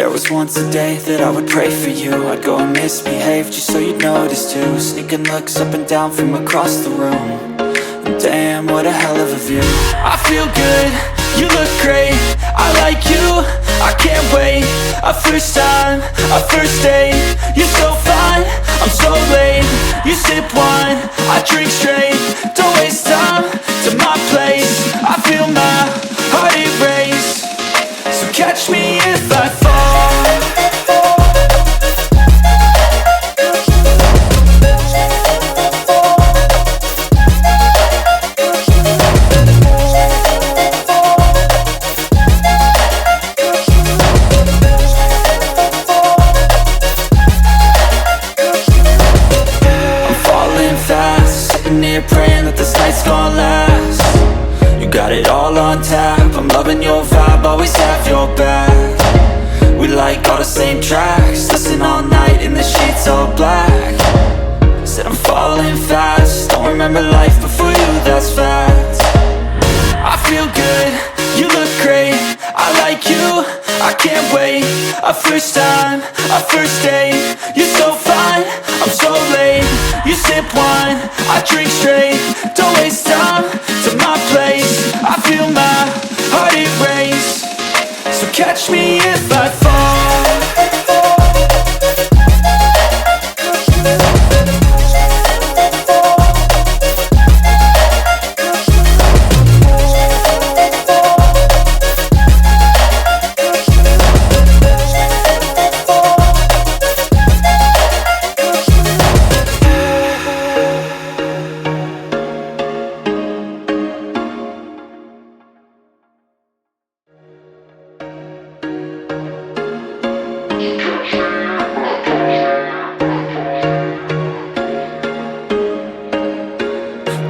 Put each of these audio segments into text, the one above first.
There was once a day that I would pray for you. I'd go and misbehave just so you'd notice too. Sneaking looks up and down from across the room. And damn, what a hell of a view. I feel good, you look great, I like you, I can't wait. A first time, a first date. You're so fine, I'm so late. You sip wine, I drink straight. Don't waste time to my place. I feel my heart erase. So catch me if I fall. Praying that this night's gonna last. You got it all on tap, I'm loving your vibe, always have your back. We like all the same tracks, listen all night in the sheets all black. Said I'm falling fast, don't remember life before you, that's fact. I feel good, you look great, I like you, I can't wait. A first time, a first date. You're so fine, I'm so late. You sip wine, I drink straight. Don't waste time to my place. I feel my heart erase. So catch me if I fall.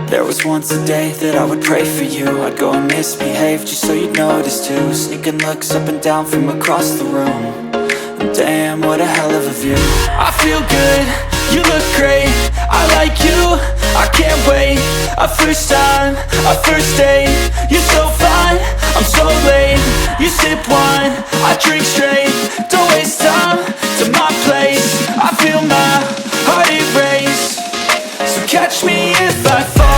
There was once a day that I would pray for you. I'd go and misbehave just so you'd notice too. Sneaking looks up and down from across the room. And damn, what a hell of a view. I feel good, you look great, I like you, I can't wait. A first time, a first date. You're so fine, I'm so late. You sip wine, I drink straight. Don't waste time to my place. I feel my heart erase. So catch me if I fall.